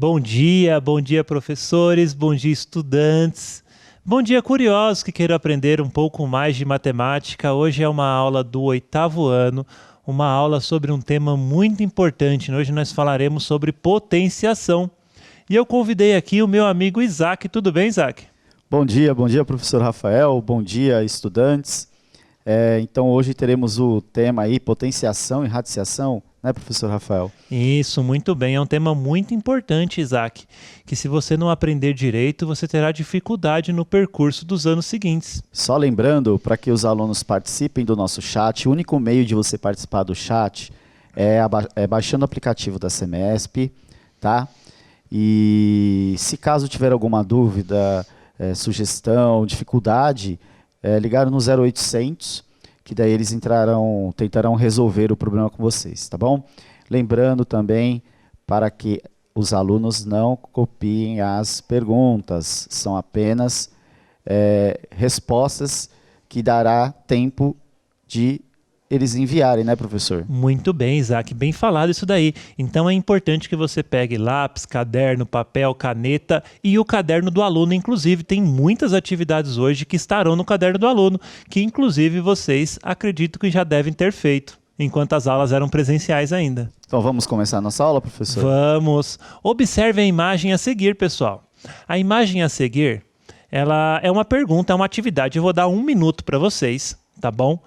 Bom dia professores, bom dia estudantes, bom dia curiosos que queiram aprender um pouco mais de matemática. Hoje é uma aula do 8º ano, uma aula sobre um tema muito importante. Hoje nós falaremos sobre potenciação. E eu convidei aqui o meu amigo Isaac. Tudo bem, Isaac? Bom dia professor Rafael, bom dia estudantes. Então hoje teremos o tema aí, potenciação e radiciação, né professor Rafael? Isso, muito bem. É um tema muito importante, Isaac, que se você não aprender direito, você terá dificuldade no percurso dos anos seguintes. Só lembrando, para que os alunos participem do nosso chat, o único meio de você participar do chat é baixando o aplicativo da Semesp, tá? E se caso tiver alguma dúvida, sugestão, dificuldade, ligar no 0800, que daí eles tentarão resolver o problema com vocês, tá bom? Lembrando também para que os alunos não copiem as perguntas, são apenas respostas que dará tempo de eles enviarem, né, professor? Muito bem, Isaac, bem falado isso daí. Então é importante que você pegue lápis, caderno, papel, caneta e o caderno do aluno. Inclusive, tem muitas atividades hoje que estarão no caderno do aluno, que inclusive vocês acredito que já devem ter feito, enquanto as aulas eram presenciais ainda. Então vamos começar a nossa aula, professor? Vamos! Observe a imagem a seguir, pessoal. A imagem a seguir, ela é uma pergunta, é uma atividade. Eu vou dar 1 minuto para vocês, tá bom?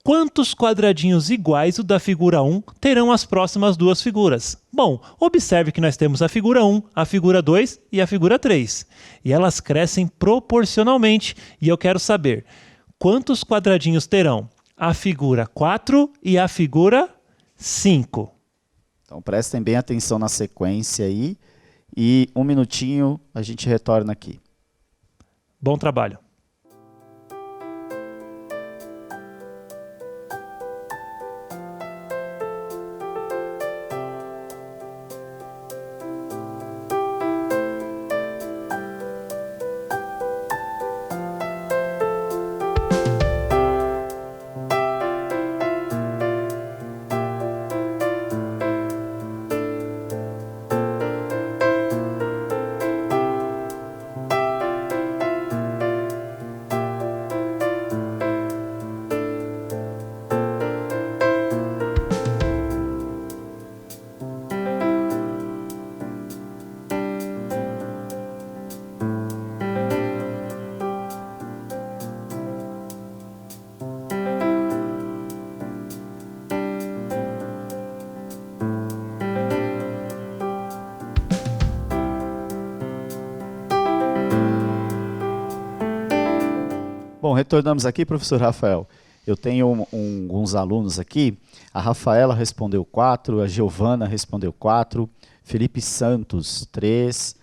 Quantos quadradinhos iguais o da figura 1 terão as próximas duas figuras? Bom, observe que nós temos a figura 1, a figura 2 e a figura 3. E elas crescem proporcionalmente. E eu quero saber, quantos quadradinhos terão a figura 4 e a figura 5? Então prestem bem atenção na sequência aí. E 1 minutinho a gente retorna aqui. Bom trabalho. Bom, retornamos aqui, professor Rafael. Eu tenho alguns alunos aqui. A Rafaela respondeu 4, a Giovana respondeu 4, Felipe Santos 3,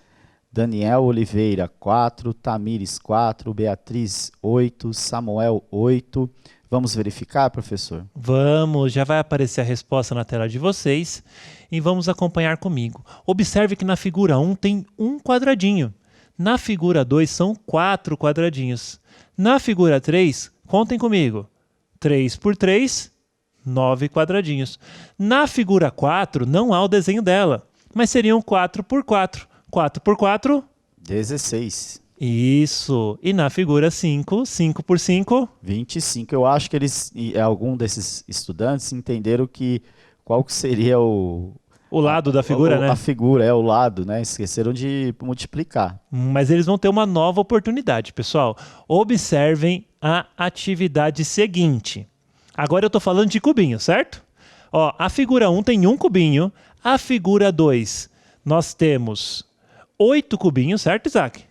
Daniel Oliveira 4, Tamires 4, Beatriz 8, Samuel 8. Vamos verificar, professor? Vamos, já vai aparecer a resposta na tela de vocês e vamos acompanhar comigo. Observe que na figura 1 tem um quadradinho. Na figura 2 são 4 quadradinhos. Na figura 3, contem comigo, 3 por 3, 9 quadradinhos. Na figura 4, não há o desenho dela, mas seriam 4 por 4. 4 por 4? 16. Isso. E na figura 5, 5 por 5? 25. Eu acho que algum desses estudantes entenderam qual que seria o lado da figura, né? A figura, o lado, né? Esqueceram de multiplicar. Mas eles vão ter uma nova oportunidade, pessoal. Observem a atividade seguinte. Agora eu estou falando de cubinho, certo? Ó, a figura 1 tem um cubinho. A figura 2, nós temos 8 cubinhos, certo, Isaac?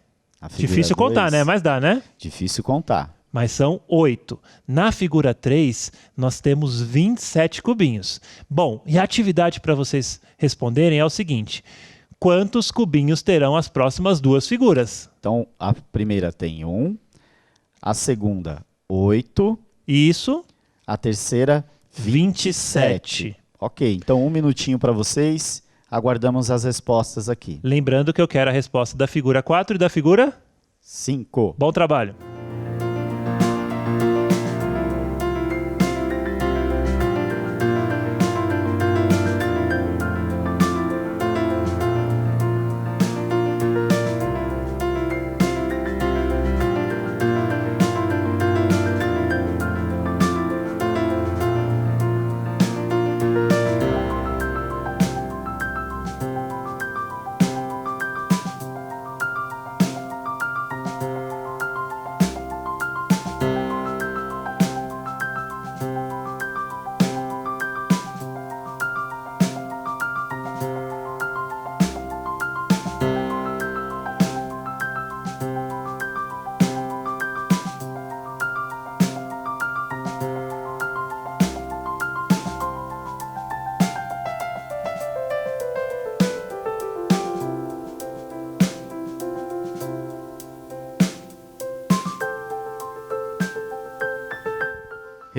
Difícil contar, né? Mas dá, né? Difícil contar. Mas são 8. Na figura 3, nós temos 27 cubinhos. Bom, e a atividade para vocês responderem é o seguinte. Quantos cubinhos terão as próximas duas figuras? Então, a primeira tem 1, a segunda, 8. Isso. A terceira, 27. Ok, então 1 minutinho para vocês. Aguardamos as respostas aqui. Lembrando que eu quero a resposta da figura 4 e da figura 5. Bom trabalho.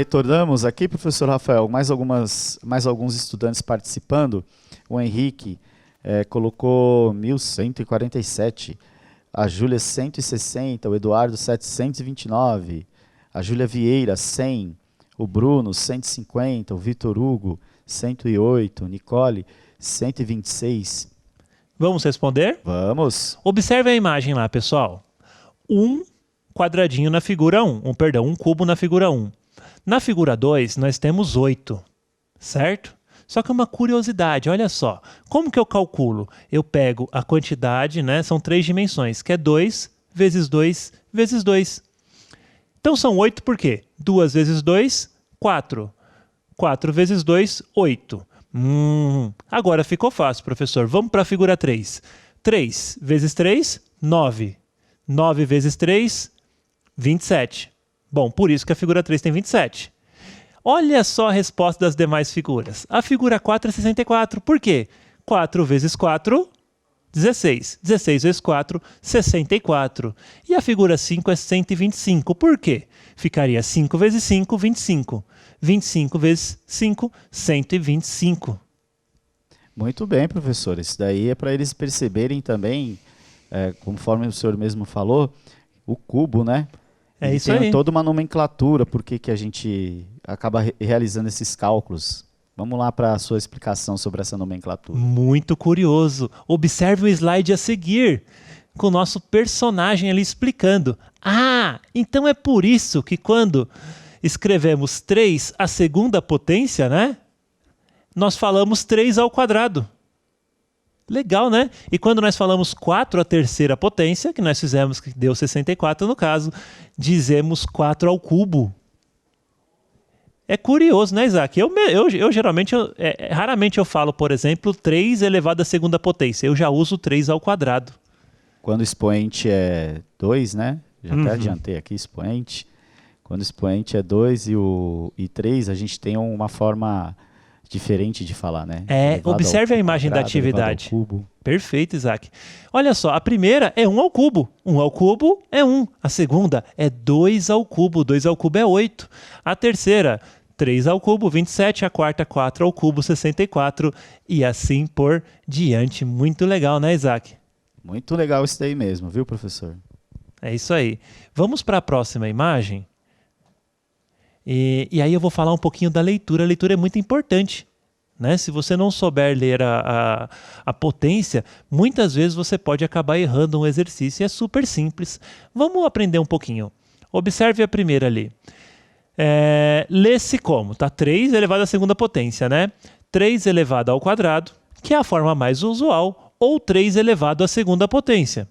Retornamos aqui, professor Rafael, mais alguns estudantes participando. O Henrique colocou 1147, a Júlia 160, o Eduardo 729, a Júlia Vieira 100, o Bruno 150, o Vitor Hugo 108, Nicole 126. Vamos responder? Vamos. Observe a imagem lá, pessoal. Um quadradinho na figura 1. Um cubo na figura 1. Na figura 2, nós temos 8, certo? Só que uma curiosidade, olha só. Como que eu calculo? Eu pego a quantidade, né? São 3 dimensões, que é 2 vezes 2 vezes 2. Então são 8 por quê? 2 vezes 2, 4. 4 vezes 2, 8. Agora ficou fácil, professor. Vamos para a figura 3. 3 vezes 3, 9. 9 vezes 3, 27. Bom, por isso que a figura 3 tem 27. Olha só a resposta das demais figuras. A figura 4 é 64. Por quê? 4 vezes 4, 16. 16 vezes 4, 64. E a figura 5 é 125. Por quê? Ficaria 5 vezes 5, 25. 25 vezes 5, 125. Muito bem, professor. Isso daí é para eles perceberem também, conforme o senhor mesmo falou, o cubo, né? É isso tem aí. toda uma nomenclatura por que a gente acaba realizando esses cálculos. Vamos lá para a sua explicação sobre essa nomenclatura. Muito curioso. Observe o slide a seguir, com o nosso personagem ali explicando. Ah, então é por isso que quando escrevemos 3 à segunda potência, né? Nós falamos 3 ao quadrado. Legal, né? E quando nós falamos 4 à terceira potência, que nós fizemos, que deu 64 no caso, dizemos 4 ao cubo. É curioso, né, Isaac? Eu geralmente, raramente eu falo, por exemplo, 3 elevado à segunda potência. Eu já uso 3 ao quadrado. Quando o expoente é 2, né? Já até adiantei aqui, expoente. Quando o expoente é 2 e 3, a gente tem uma forma diferente de falar, né? Observe a imagem da atividade. Perfeito, Isaac. Olha só, a primeira é 1 ao cubo. 1 ao cubo é 1. A segunda é 2 ao cubo. 2 ao cubo é 8. A terceira, 3 ao cubo, 27. A quarta, 4 ao cubo, 64. E assim por diante. Muito legal, né, Isaac? Muito legal isso daí mesmo, viu, professor? É isso aí. Vamos para a próxima imagem. E aí eu vou falar um pouquinho da leitura. A leitura é muito importante, né? Se você não souber ler a potência, muitas vezes você pode acabar errando um exercício. É super simples. Vamos aprender um pouquinho. Observe a primeira ali. Lê-se como? Tá? 3 elevado à segunda potência, né? 3 elevado ao quadrado, que é a forma mais usual, ou 3 elevado à segunda potência.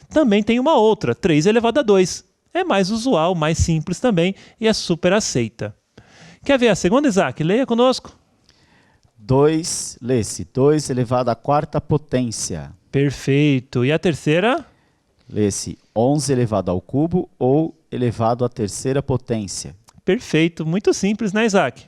Também tem uma outra, 3 elevado a 2. É mais usual, mais simples também e é super aceita. Quer ver a segunda, Isaac? Leia conosco. 2, lê-se, 2 elevado à quarta potência. Perfeito. E a terceira? Lê-se 11 elevado ao cubo ou elevado à terceira potência. Perfeito. Muito simples, né, Isaac?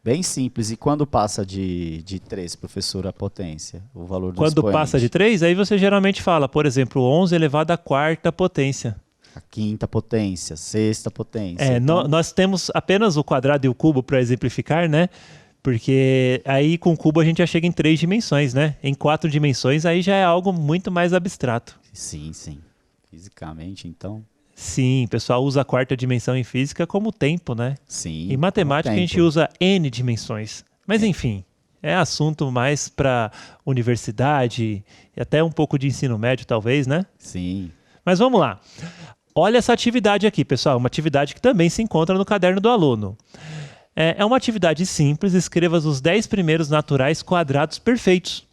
Bem simples. E quando passa de 3, professor, a potência? O valor do Quando expoente? passa de 3, aí você geralmente fala, por exemplo, 11 elevado à quarta potência. A quinta potência, sexta potência. Então... Nós temos apenas o quadrado e o cubo para exemplificar, né? Porque aí com o cubo a gente já chega em 3 dimensões, né? Em 4 dimensões aí já é algo muito mais abstrato. Sim, sim. Fisicamente, então... Sim, o pessoal usa a quarta dimensão em física como tempo, né? Sim. Em matemática a gente usa N dimensões. Mas enfim, é assunto mais para universidade e até um pouco de ensino médio talvez, né? Sim. Mas vamos lá. Olha essa atividade aqui, pessoal. Uma atividade que também se encontra no caderno do aluno. É uma atividade simples. Escreva os 10 primeiros naturais quadrados perfeitos.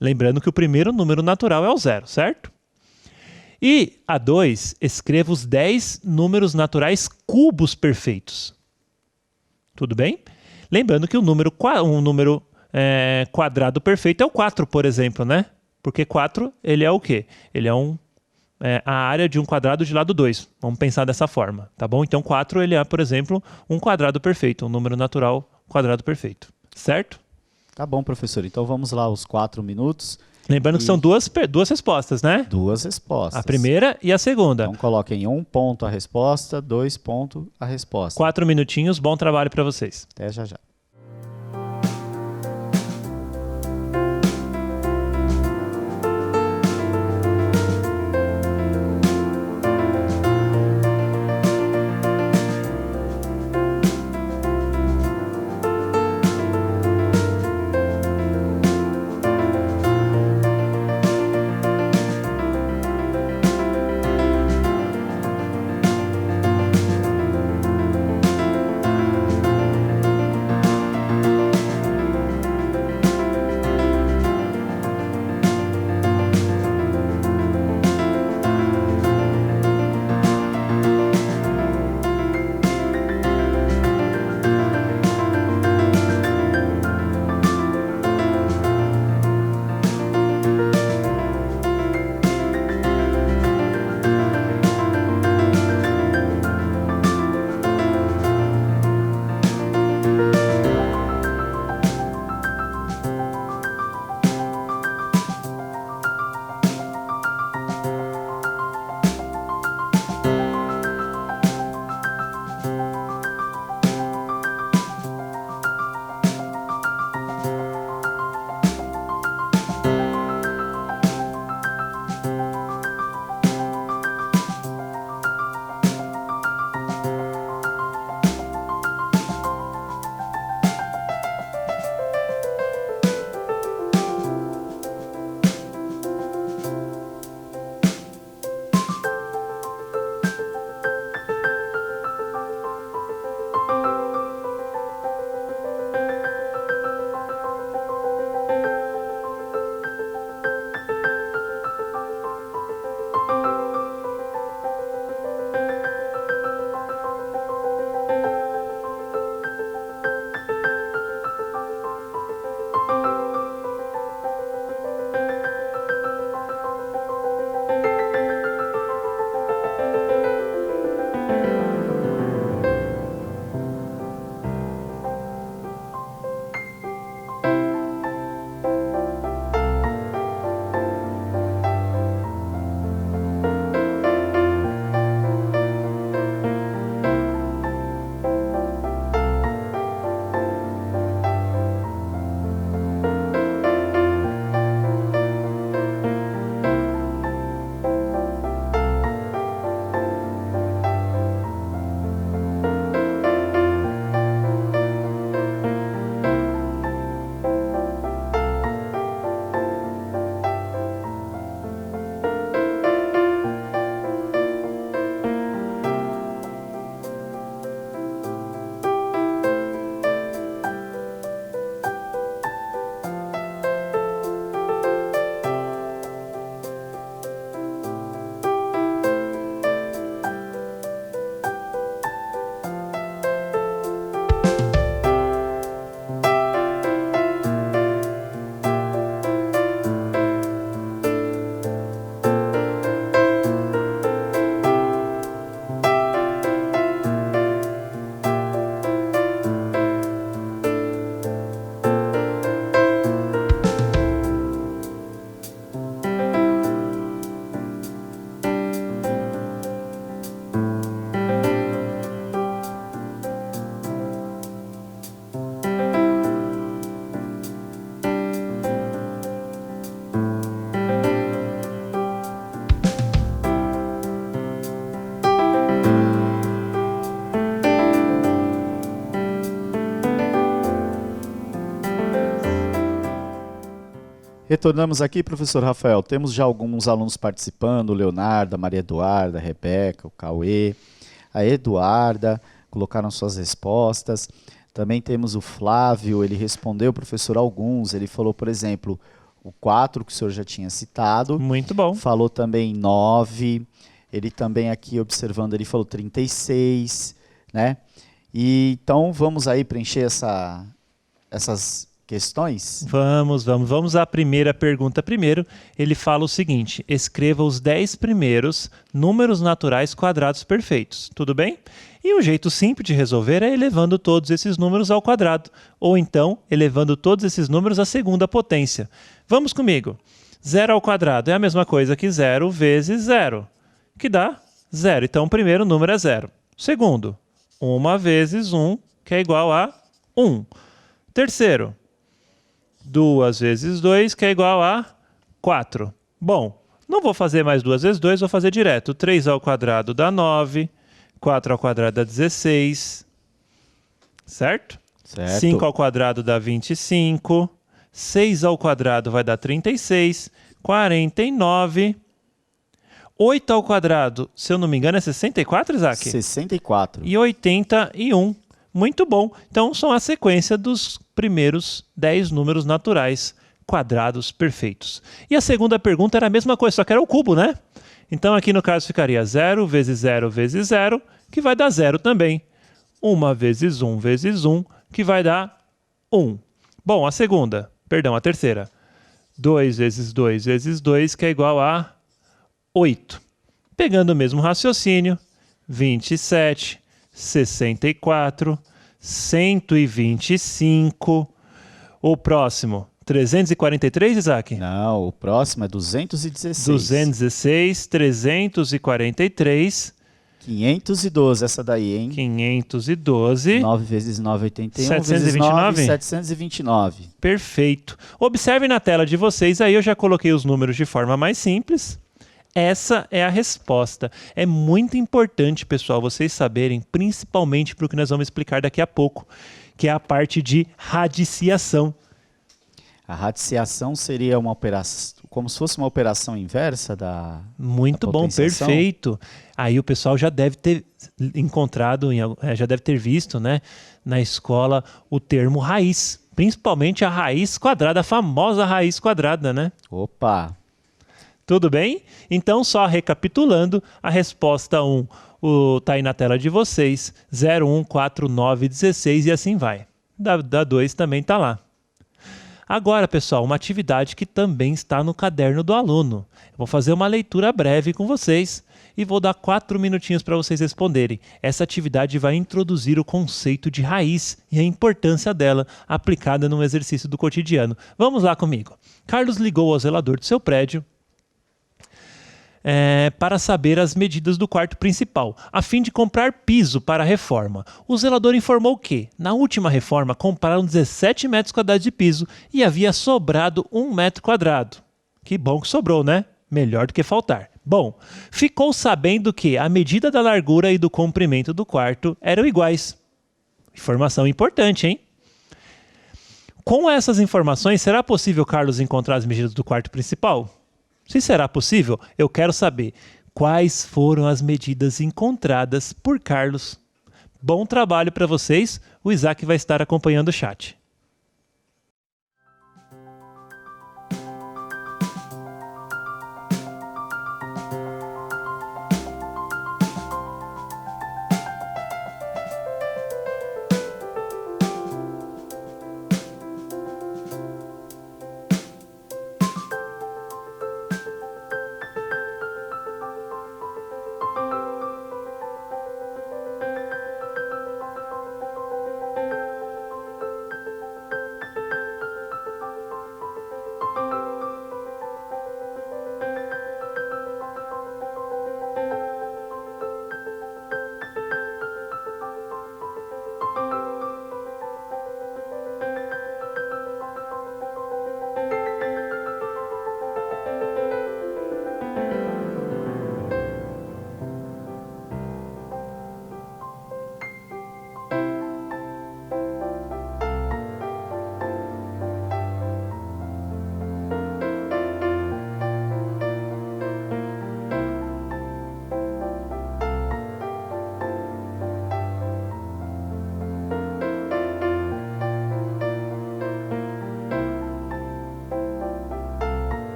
Lembrando que o primeiro número natural é o 0, certo? E a 2, escreva os 10 números naturais cubos perfeitos. Tudo bem? Lembrando que um número quadrado perfeito é o 4, por exemplo, né? Porque 4, ele é o quê? Ele é a área de um quadrado de lado 2. Vamos pensar dessa forma, tá bom? Então 4, ele é, por exemplo, um quadrado perfeito, um número natural quadrado perfeito. Certo? Tá bom, professor. Então vamos lá, os 4 minutos. Lembrando que são duas respostas, né? Duas respostas. A primeira e a segunda. Então coloquem 1 ponto a resposta, 2 pontos a resposta. 4 minutinhos, bom trabalho para vocês. Até já já. Retornamos aqui, professor Rafael. Temos já alguns alunos participando, o Leonardo, a Maria Eduarda, a Rebeca, o Cauê, a Eduarda, colocaram suas respostas. Também temos o Flávio, ele respondeu, professor, alguns. Ele falou, por exemplo, o 4, que o senhor já tinha citado. Muito bom. Falou também 9. Ele também aqui observando, ele falou 36, né? E, então, vamos aí preencher essas questões? Vamos à primeira pergunta primeiro. Ele fala o seguinte: escreva os 10 primeiros números naturais quadrados perfeitos. Tudo bem? E um jeito simples de resolver é elevando todos esses números ao quadrado, ou então elevando todos esses números à segunda potência. Vamos comigo. 0 ao quadrado é a mesma coisa que 0 vezes 0, que dá 0. Então, o primeiro número é 0. Segundo, 1 vezes 1, que é igual a 1. Terceiro, 2 vezes 2, que é igual a 4. Bom, não vou fazer mais 2 vezes 2, vou fazer direto. 3 ao quadrado dá 9, 4 ao quadrado dá 16, certo? Certo. 5 ao quadrado dá 25, 6 ao quadrado vai dar 36, 49, 8 ao quadrado, se eu não me engano, é 64, Isaac? 64. E 81. Muito bom. Então, são a sequência dos primeiros 10 números naturais quadrados perfeitos. E a segunda pergunta era a mesma coisa, só que era o cubo, né? Então, aqui no caso ficaria 0 vezes 0 vezes 0, que vai dar 0 também. 1 vezes 1 vezes 1, que vai dar 1. Bom, a terceira. 2 vezes 2 vezes 2, que é igual a 8. Pegando o mesmo raciocínio, 27, 64, 125. O próximo, 343, Isaac? Não, o próximo é 216. 216, 343, 512 essa daí, hein? 512. 9 vezes 9, 81. 729? Vezes 9, 729. Perfeito. Observe na tela de vocês, aí eu já coloquei os números de forma mais simples. Essa é a resposta. É muito importante, pessoal, vocês saberem, principalmente para o que nós vamos explicar daqui a pouco, que é a parte de radiciação. A radiciação seria uma operação, como se fosse uma operação inversa da Muito da bom, potenciação? perfeito. Aí o pessoal já deve ter encontrado, já deve ter visto, né, na escola o termo raiz, principalmente a raiz quadrada, a famosa raiz quadrada, né? Opa! Tudo bem? Então, só recapitulando, a resposta 1 está aí na tela de vocês, 0, 1, 4, 9, 16 e assim vai. Da 2 também está lá. Agora, pessoal, uma atividade que também está no caderno do aluno. Eu vou fazer uma leitura breve com vocês e vou dar 4 minutinhos para vocês responderem. Essa atividade vai introduzir o conceito de raiz e a importância dela aplicada no exercício do cotidiano. Vamos lá comigo. Carlos ligou ao zelador do seu prédio para saber as medidas do quarto principal, a fim de comprar piso para a reforma. O zelador informou que, na última reforma, compraram 17 metros quadrados de piso e havia sobrado 1 metro quadrado. Que bom que sobrou, né? Melhor do que faltar. Bom, ficou sabendo que a medida da largura e do comprimento do quarto eram iguais. Informação importante, hein? Com essas informações, será possível Carlos encontrar as medidas do quarto principal? Se será possível, eu quero saber quais foram as medidas encontradas por Carlos. Bom trabalho para vocês, o Isaac vai estar acompanhando o chat.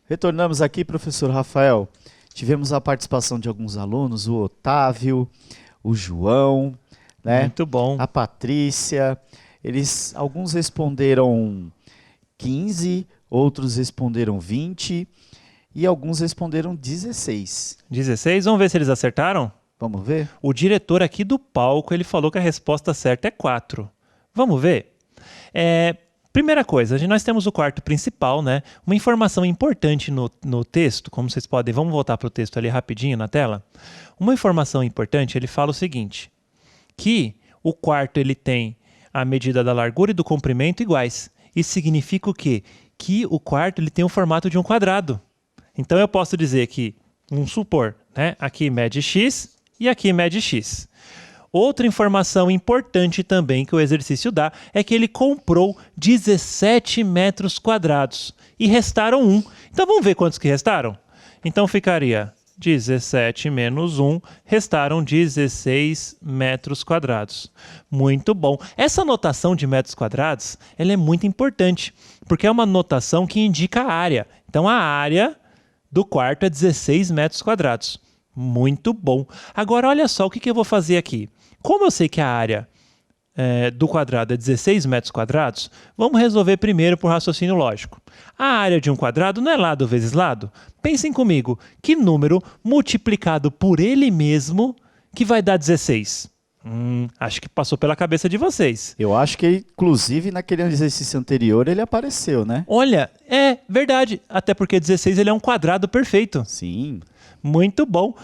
Retornamos aqui, professor Rafael. Tivemos a participação de alguns alunos, o Otávio, o João, né? Muito bom. A Patrícia. Alguns responderam 15, outros responderam 20 e alguns responderam 16. 16, vamos ver se eles acertaram? Vamos ver? O diretor aqui do palco, ele falou que a resposta certa é 4. Vamos ver? Primeira coisa, nós temos o quarto principal, né? Uma informação importante no texto, como vocês podem... Vamos voltar para o texto ali rapidinho na tela. Uma informação importante, ele fala o seguinte, que o quarto ele tem a medida da largura e do comprimento iguais. Isso significa o quê? Que o quarto ele tem o formato de um quadrado. Então eu posso dizer que, vamos supor, né? Aqui mede x e aqui mede x. Outra informação importante também que o exercício dá é que ele comprou 17 metros quadrados e restaram 1. Então vamos ver quantos que restaram? Então ficaria 17 menos 1, restaram 16 metros quadrados. Muito bom. Essa notação de metros quadrados ela é muito importante, porque é uma notação que indica a área. Então a área do quarto é 16 metros quadrados. Muito bom. Agora olha só o que eu vou fazer aqui. Como eu sei que a área do quadrado é 16 metros quadrados, vamos resolver primeiro por raciocínio lógico. A área de um quadrado não é lado vezes lado? Pensem comigo, que número multiplicado por ele mesmo que vai dar 16? Acho que passou pela cabeça de vocês. Eu acho que, inclusive, naquele exercício anterior, ele apareceu, né? Olha, é verdade, até porque 16 ele é um quadrado perfeito. Sim. Muito bom.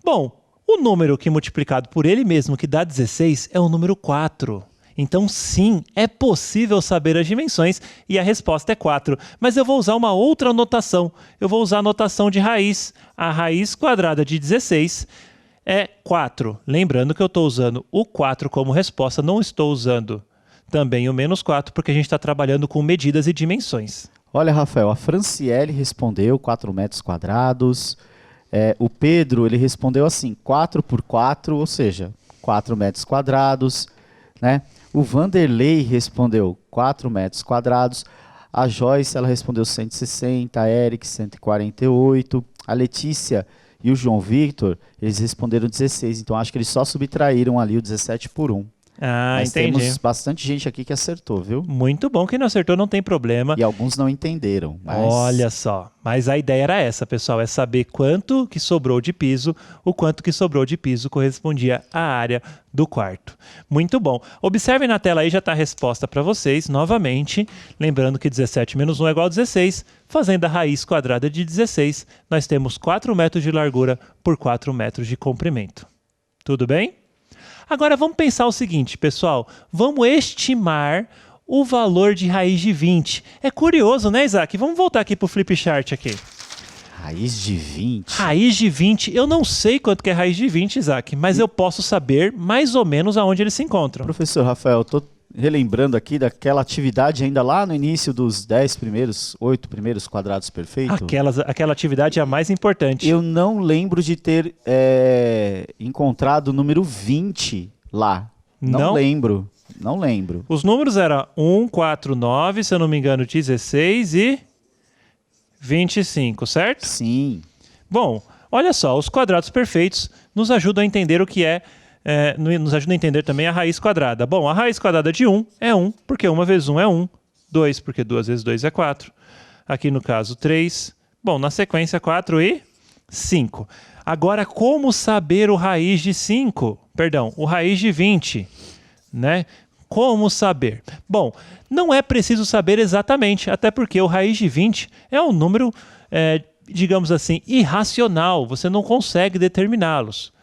Bom, o número que multiplicado por ele mesmo que dá 16 é o número 4. Então, sim, é possível saber as dimensões e a resposta é 4. Mas eu vou usar uma outra notação. Eu vou usar a notação de raiz. A raiz quadrada de 16 é 4. Lembrando que eu estou usando o 4 como resposta, não estou usando também o menos 4, porque a gente está trabalhando com medidas e dimensões. Olha, Rafael, a Franciele respondeu 4 metros quadrados. O Pedro, ele respondeu assim, 4 por 4, ou seja, 4 metros quadrados, né? O Vanderlei respondeu 4 metros quadrados. A Joyce, ela respondeu 160, a Eric, 148. A Letícia e o João Victor, eles responderam 16. Então, acho que eles só subtraíram ali o 17 por 1. Mas entendi. temos bastante gente aqui que acertou, viu? Muito bom, quem não acertou não tem problema. E alguns não entenderam. Mas... Olha só, mas a ideia era essa, pessoal, é saber quanto que sobrou de piso, o quanto que sobrou de piso correspondia à área do quarto. Muito bom. Observem na tela aí, já está a resposta para vocês, novamente, lembrando que 17 menos 1 é igual a 16, fazendo a raiz quadrada de 16, nós temos 4 metros de largura por 4 metros de comprimento. Tudo bem? Agora vamos pensar o seguinte, pessoal, vamos estimar o valor de raiz de 20. É curioso, né, Isaac? Vamos voltar aqui para o flip chart aqui. Raiz de 20? Raiz de 20, eu não sei quanto que é raiz de 20, Isaac, mas eu posso saber mais ou menos aonde eles se encontram. Professor Rafael, estou relembrando aqui daquela atividade ainda lá no início dos 8 primeiros quadrados perfeitos. Aquela atividade é a mais importante. Eu não lembro de ter encontrado o número 20 lá. Não lembro. Não lembro. Os números eram 1, 4, 9, se eu não me engano, 16 e 25, certo? Sim. Bom, olha só, os quadrados perfeitos nos ajudam a entender o que nos ajuda a entender também a raiz quadrada. Bom, a raiz quadrada de 1 é 1, porque 1 vezes 1 é 1. 2, porque 2 vezes 2 é 4. Aqui no caso 3. Bom, na sequência 4 e 5. Agora, como saber o raiz de 5? Perdão, o raiz de 20, né? Como saber? Bom, não é preciso saber exatamente, até porque o raiz de 20 é um número, digamos assim, irracional. Você não consegue determiná-los.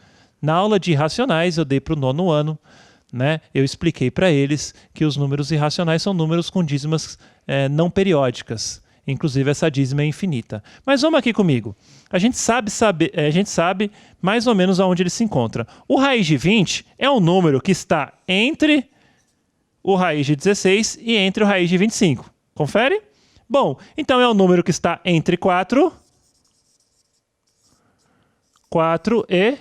Na aula de irracionais, eu dei para o 9º ano, né? Eu expliquei para eles que os números irracionais são números com dízimas não periódicas. Inclusive, essa dízima é infinita. Mas vamos aqui comigo. A gente sabe mais ou menos aonde ele se encontra. O raiz de 20 é um número que está entre o raiz de 16 e entre o raiz de 25. Confere? Bom, então é um número que está entre 4 e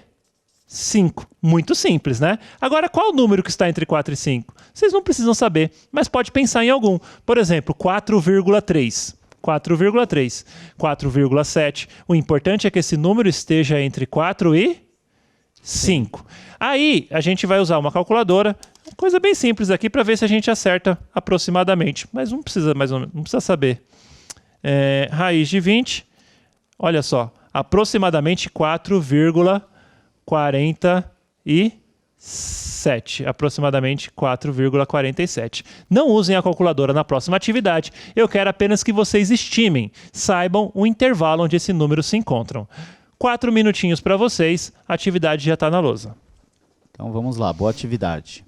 5. Muito simples, né? Agora, qual o número que está entre 4 e 5? Vocês não precisam saber, mas pode pensar em algum. Por exemplo, 4,3. 4,3. 4,7. O importante é que esse número esteja entre 4 e 5. Aí a gente vai usar uma calculadora, coisa bem simples aqui para ver se a gente acerta aproximadamente. Mas não precisa não precisa saber. Raiz de 20, olha só, aproximadamente 4,47. Aproximadamente 4,47. Não usem a calculadora na próxima atividade. Eu quero apenas que vocês estimem, saibam o intervalo onde esse número se encontram. 4 minutinhos para vocês, a atividade já está na lousa. Então vamos lá, boa atividade.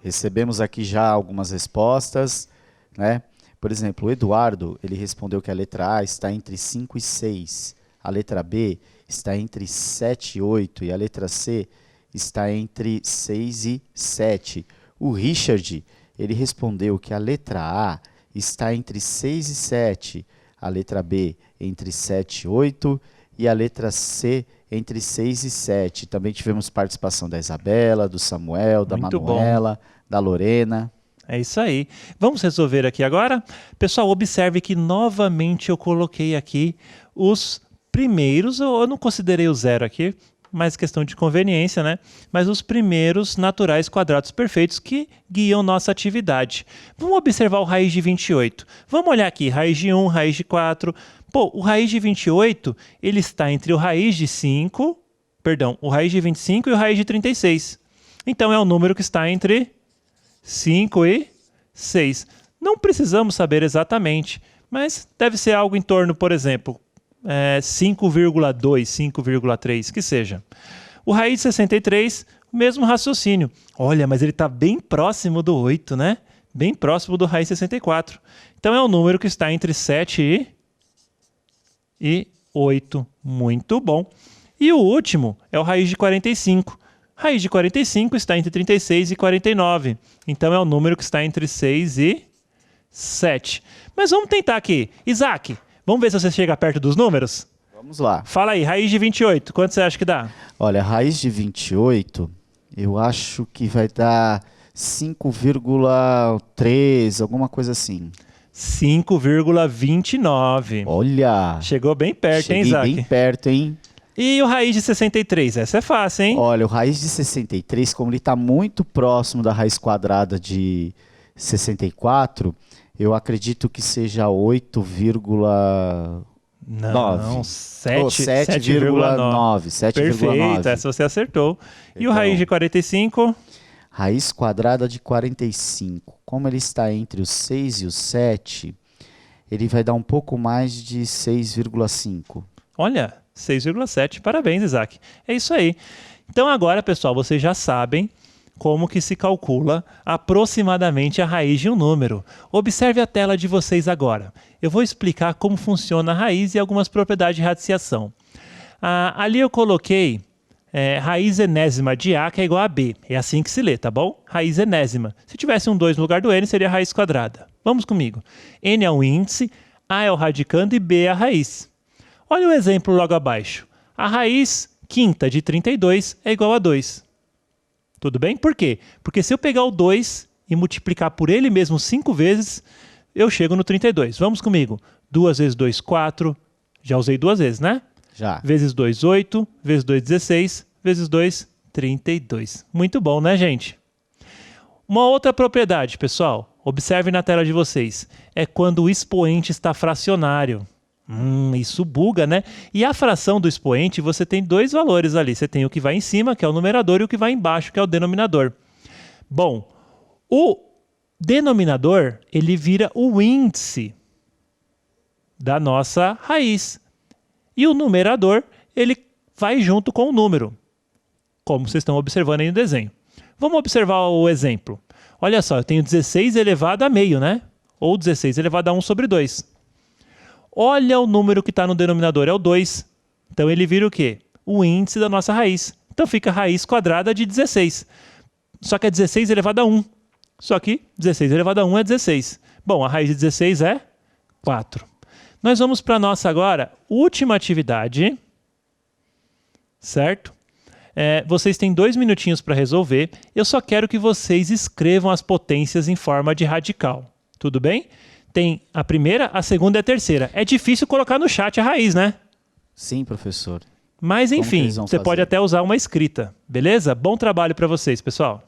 Recebemos aqui já algumas respostas, né? Por exemplo, o Eduardo, ele respondeu que a letra A está entre 5 e 6, a letra B está entre 7 e 8 e a letra C está entre 6 e 7. O Richard, ele respondeu que a letra A está entre 6 e 7, a letra B entre 7 e 8 e a letra C entre 6 e 7. Também tivemos participação da Isabela, do Samuel, da Muito Manuela, da Lorena. É isso aí. Vamos resolver aqui agora? Pessoal, observe que novamente eu coloquei aqui os primeiros, eu não considerei o zero aqui, mas questão de conveniência, né? Mas os primeiros naturais quadrados perfeitos que guiam nossa atividade. Vamos observar o raiz de 28. Vamos olhar aqui, raiz de 1, raiz de 4. Pô, o raiz de 28, ele está entre o raiz de 5, perdão, o raiz de 25 e o raiz de 36. Então é o número que está entre 5 e 6. Não precisamos saber exatamente, mas deve ser algo em torno, por exemplo, 5,2, 5,3, que seja. O raiz de 63, mesmo raciocínio. Olha, mas ele está bem próximo do 8, né? bem próximo do raiz de 64. Então é um número que está entre 7 e 8. Muito bom. E o último é o raiz de 45. Raiz de 45 está entre 36 e 49. Então é um número que está entre 6 e 7. Mas vamos tentar aqui. Isaac, vamos ver se você chega perto dos números? Vamos lá. Fala aí, raiz de 28, quanto você acha que dá? Olha, raiz de 28, eu acho que vai dar 5,3, alguma coisa assim. 5,29. Olha! Chegou bem perto, hein, Cheguei Isaac? bem perto, hein? E o raiz de 63? Essa é fácil, hein? Olha, o raiz de 63, como ele está muito próximo da raiz quadrada de 64, eu acredito que seja 8,9. Não, 7,9. 7,9. Perfeito, essa você acertou. E o Então, raiz de 45? Raiz quadrada de 45. Como ele está entre o 6 e o 7, ele vai dar um pouco mais de 6,5. Olha, 6,7. Parabéns, Isaac. É isso aí. Então agora, pessoal, vocês já sabem como que se calcula aproximadamente a raiz de um número. Observe a tela de vocês agora. Eu vou explicar como funciona a raiz e algumas propriedades de radiciação. Ali eu coloquei raiz enésima de A, que é igual a B. É assim que se lê, tá bom? Raiz enésima. Se tivesse um 2 no lugar do N, seria raiz quadrada. Vamos comigo. N é o índice, A é o radicando e B é a raiz. Olha o exemplo logo abaixo. A raiz quinta de 32 é igual a 2. Tudo bem? Por quê? Porque se eu pegar o 2 e multiplicar por ele mesmo 5 vezes, eu chego no 32. Vamos comigo. 2 vezes 2, 4. Já usei 2 vezes, né? Já. Vezes 2, 8. Vezes 2, 16. Vezes 2, 32. Muito bom, né, gente? Uma outra propriedade, pessoal. Observe na tela de vocês. É quando o expoente está fracionário. Isso buga, né? E a fração do expoente, você tem dois valores ali. Você tem o que vai em cima, que é o numerador, e o que vai embaixo, que é o denominador. Bom, o denominador, ele vira o índice da nossa raiz. E o numerador, ele vai junto com o número, como vocês estão observando aí no desenho. Vamos observar o exemplo. Olha só, eu tenho 16 elevado a meio, né? Ou 16 elevado a 1 sobre 2. Olha o número que está no denominador, é o 2. Então ele vira o quê? O índice da nossa raiz. Então fica a raiz quadrada de 16. Só que é 16 elevado a 1. Só que 16 elevado a 1 é 16. Bom, a raiz de 16 é 4. Nós vamos para a nossa agora última atividade. Certo? Vocês têm 2 minutinhos para resolver. Eu só quero que vocês escrevam as potências em forma de radical. Tudo bem? Tem a primeira, a segunda e a terceira. É difícil colocar no chat a raiz, né? Sim, professor. Mas Como que enfim, eles vão você fazer? pode até usar uma escrita. Beleza? Bom trabalho para vocês, pessoal.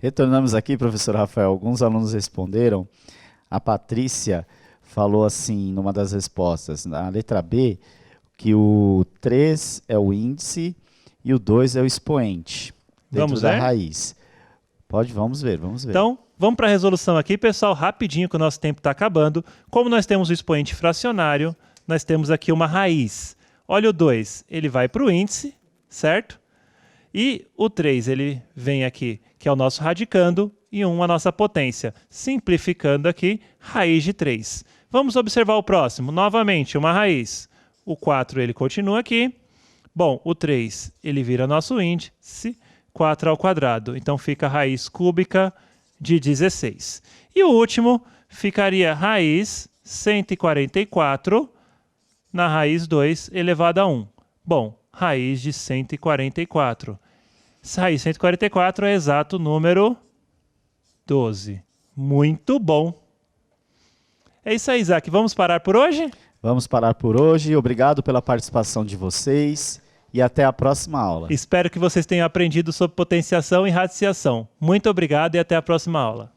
Retornamos aqui, professor Rafael. Alguns alunos responderam. A Patrícia falou assim, numa das respostas, na letra B, que o 3 é o índice e o 2 é o expoente dentro Vamos da ver? raiz. Vamos ver. Então, vamos para a resolução aqui, pessoal, rapidinho, que o nosso tempo está acabando. Como nós temos o expoente fracionário, nós temos aqui uma raiz. Olha o 2, ele vai para o índice, certo? E o 3, ele vem aqui, que é o nosso radicando, e 1 a nossa potência. Simplificando aqui, raiz de 3. Vamos observar o próximo. Novamente, uma raiz. O 4, ele continua aqui. Bom, o 3, ele vira nosso índice, 4 ao quadrado. Então, fica a raiz cúbica de 16. E o último ficaria raiz 144 na raiz 2 elevado a 1. Bom, raiz de 144. Essa raiz 144 é exato o número 12. Muito bom. É isso aí, Isaac. Vamos parar por hoje? Vamos parar por hoje. Obrigado pela participação de vocês e até a próxima aula. Espero que vocês tenham aprendido sobre potenciação e radiciação. Muito obrigado e até a próxima aula.